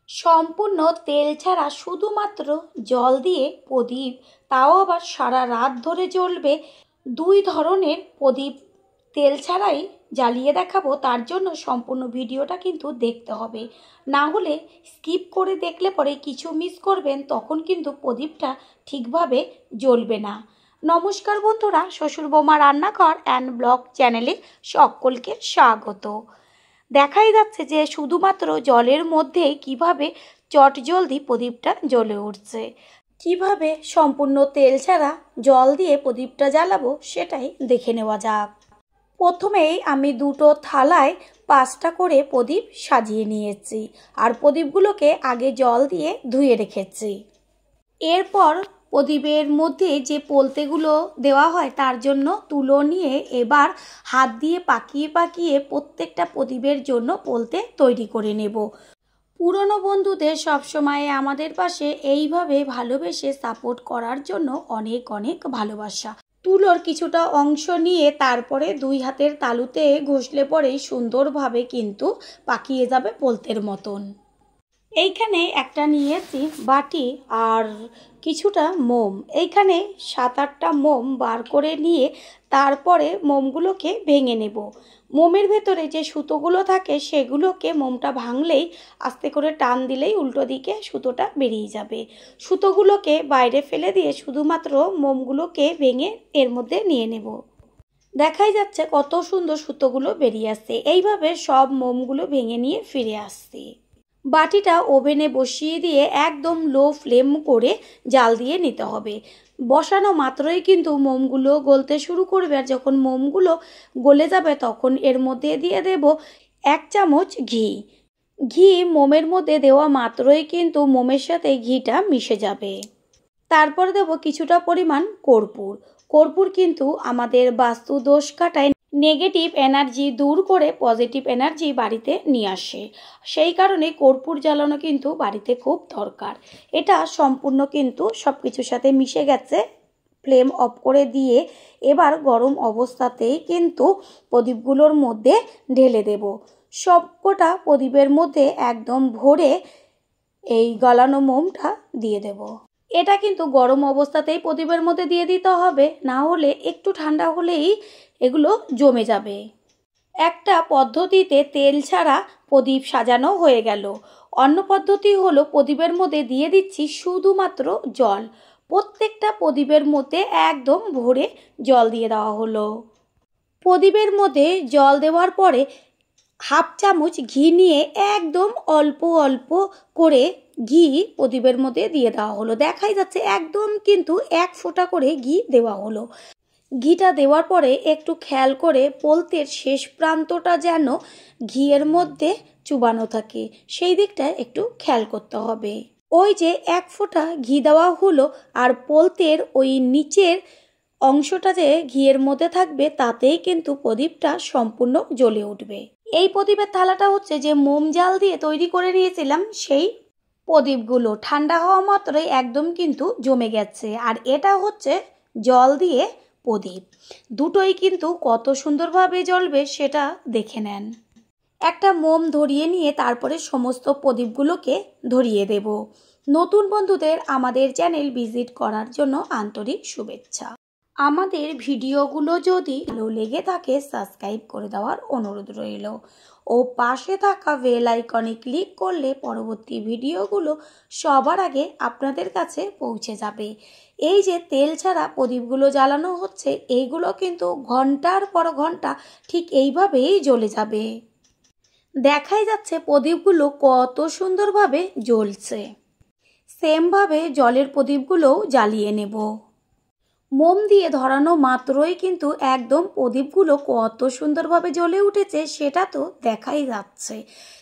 সম্পূর্ণ তেল ছাড়া শুধুমাত্র জল দিয়ে প্রদীপ, তাও আবার সারা রাত ধরে জ্বলবে। দুই ধরনের প্রদীপ তেল ছাড়াই জ্বালিয়ে দেখাবো। তার জন্য সম্পূর্ণ ভিডিওটা কিন্তু দেখতে হবে, না হলে স্কিপ করে দেখলে পরে কিছু মিস করবেন, তখন কিন্তু প্রদীপটা ঠিকভাবে জ্বলবে না। নমস্কার বন্ধুরা, শ্বশুর বৌমা রান্নাঘর অ্যান্ড ব্লগ চ্যানেলে সকলকে স্বাগত। দেখাই যাচ্ছে যে শুধুমাত্র জলের মধ্যেই কিভাবে চটজলদি প্রদীপটা জ্বলে উঠছে। কিভাবে সম্পূর্ণ তেল ছাড়া জল দিয়ে প্রদীপটা জ্বালাবো সেটাই দেখে নেওয়া যাক। প্রথমেই আমি দুটো থালায় 5টা করে প্রদীপ সাজিয়ে নিয়েছি, আর প্রদীপগুলোকে আগে জল দিয়ে ধুয়ে রেখেছি। এরপর প্রদীপের মধ্যে যে পোলতেগুলো দেওয়া হয় তার জন্য তুলো নিয়ে এবার হাত দিয়ে পাকিয়ে পাকিয়ে প্রত্যেকটা প্রদীপের জন্য পোলতে তৈরি করে নেব। পুরনো বন্ধুদের সবসময় আমাদের পাশে এইভাবে ভালোবেসে সাপোর্ট করার জন্য অনেক অনেক ভালোবাসা। তুলোর কিছুটা অংশ নিয়ে তারপরে দুই হাতের তালুতে ঘষলে পরেই সুন্দরভাবে কিন্তু পাকিয়ে যাবে পোলতের মতন। এইখানে একটা নিয়েছি বাটি আর কিছুটা মোম। এইখানে 7-8টা মোম বার করে নিয়ে তারপরে মোমগুলোকে ভেঙে নেব। মোমের ভেতরে যে সুতোগুলো থাকে সেগুলোকে মোমটা ভাঙলেই আস্তে করে টান দিলেই উল্টো দিকে সুতোটা বেরিয়ে যাবে। সুতোগুলোকে বাইরে ফেলে দিয়ে শুধুমাত্র মোমগুলোকে ভেঙে এর মধ্যে নিয়ে নেব। দেখাই যাচ্ছে কত সুন্দর সুতোগুলো বেরিয়ে আসছে। এইভাবে সব মোমগুলো ভেঙে নিয়ে ফিরে আসছি। বাটিটা ওভেনে বসিয়ে দিয়ে একদম লো ফ্লেম করে জাল দিয়ে নিতে হবে। বসানো মাত্রই কিন্তু মোমগুলো গলতে শুরু করবে, আর যখন মোমগুলো গলে যাবে তখন এর মধ্যে দিয়ে দেব 1 চামচ ঘি। ঘি মোমের মধ্যে দেওয়া মাত্রই কিন্তু মোমের সাথে ঘিটা মিশে যাবে। তারপর দেব কিছুটা পরিমাণ কর্পূর। কর্পূর কিন্তু আমাদের বাস্তু দোষ কাটায়, নেগেটিভ এনার্জি দূর করে পজিটিভ এনার্জি বাড়িতে নিয়ে আসে। সেই কারণে কর্পূর জ্বালানো কিন্তু বাড়িতে খুব দরকার। এটা সম্পূর্ণ কিন্তু সব কিছুর সাথে মিশে গেছে। ফ্লেম অফ করে দিয়ে এবার গরম অবস্থাতেই কিন্তু প্রদীপগুলোর মধ্যে ঢেলে দেব। সবকটা প্রদীপের মধ্যে একদম ভরে এই গলানো মোমটা দিয়ে দেব। এটা কিন্তু গরম অবস্থাতেই প্রদীপের মধ্যে দিয়ে দিতে হবে, না হলে একটু ঠান্ডা হলেই এগুলো জমে যাবে। একটা পদ্ধতিতে তেল ছাড়া প্রদীপ সাজানো হয়ে গেল। অন্য পদ্ধতি হলো প্রদীপের মধ্যে দিয়ে দিচ্ছি শুধুমাত্র জল। প্রত্যেকটা প্রদীপের মধ্যে একদম ভরে জল দিয়ে দেওয়া হলো। প্রদীপের মধ্যে জল দেওয়ার পরে 1/2 চামচ ঘি নিয়ে একদম অল্প অল্প করে ঘি প্রদীপের মধ্যে দিয়ে দেওয়া হলো। দেখাই যাচ্ছে একদম কিন্তু 1 ফোঁটা করে ঘি দেওয়া হলো। ঘিটা দেওয়ার পরে একটু খেয়াল করে পোলতের শেষ প্রান্তটা যেন ঘিয়ের মধ্যে চুবানো থাকে, সেই দিকটা একটু খেয়াল করতে হবে। ওই যে 1 ফোঁটা ঘি দেওয়া হলো, আর পোলতের ওই নিচের অংশটা যে ঘিয়ের মধ্যে থাকবে তাতেই কিন্তু প্রদীপটা সম্পূর্ণ জ্বলে উঠবে। এই প্রদীপের থালাটা হচ্ছে যে মোম জাল দিয়ে তৈরি করে নিয়েছিলাম, সেই প্রদীপগুলো ঠান্ডা হওয়া মাত্রই একদম কিন্তু জমে গেছে। আর এটা হচ্ছে জল দিয়ে প্রদীপ, দুটোই কিন্তু কত সুন্দরভাবে জ্বলবে সেটা দেখে নেন। একটা মোম ধরিয়ে নিয়ে তারপরে সমস্ত প্রদীপগুলোকে ধরিয়ে দেব। নতুন বন্ধুদের আমাদের চ্যানেল ভিজিট করার জন্য আন্তরিক শুভেচ্ছা। আমাদের ভিডিওগুলো যদি ভালো লেগে থাকে সাবস্ক্রাইব করে দেওয়ার অনুরোধ রইল, ও পাশে থাকা বেল আইকনে ক্লিক করলে পরবর্তী ভিডিওগুলো সবার আগে আপনাদের কাছে পৌঁছে যাবে। এই যে তেল ছাড়া প্রদীপগুলো জ্বালানো হচ্ছে, এইগুলো কিন্তু ঘন্টার পর ঘন্টা ঠিক এইভাবেই জ্বলে যাবে। দেখাই যাচ্ছে প্রদীপগুলো কত সুন্দরভাবে জ্বলছে। সেমভাবে জলের প্রদীপগুলোও জ্বালিয়ে নেব। মোম দিয়ে ধরানো মাত্রই কিন্তু একদম প্রদীপগুলো কত সুন্দরভাবে জ্বলে উঠেছে সেটা তো দেখাই যাচ্ছে।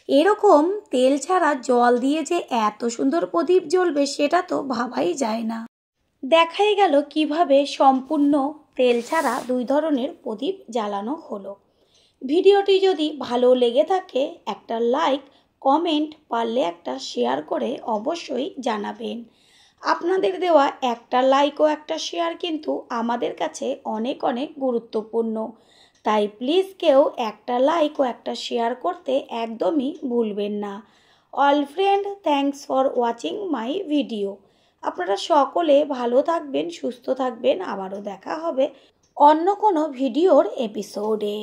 এরকম তেল ছাড়া জল দিয়ে যে এত সুন্দর প্রদীপ জ্বলবে সেটা তো ভাবাই যায় না। দেখাই গেল কিভাবে সম্পূর্ণ তেল ছাড়া 2 ধরনের প্রদীপ জ্বালানো হলো। ভিডিওটি যদি ভালো লেগে থাকে একটা লাইক, কমেন্ট, পারলে একটা শেয়ার করে অবশ্যই জানাবেন। আপনাদের দেওয়া একটা লাইক ও একটা শেয়ার কিন্তু আমাদের কাছে অনেক অনেক গুরুত্বপূর্ণ, তাই প্লিজ কেউ একটা লাইক ও একটা শেয়ার করতে একদমই ভুলবেন না। All friend, thanks for watching my video. আপনারা সকলে ভালো থাকবেন, সুস্থ থাকবেন। আবারও দেখা হবে অন্য কোনো ভিডিওর এপিসোডে।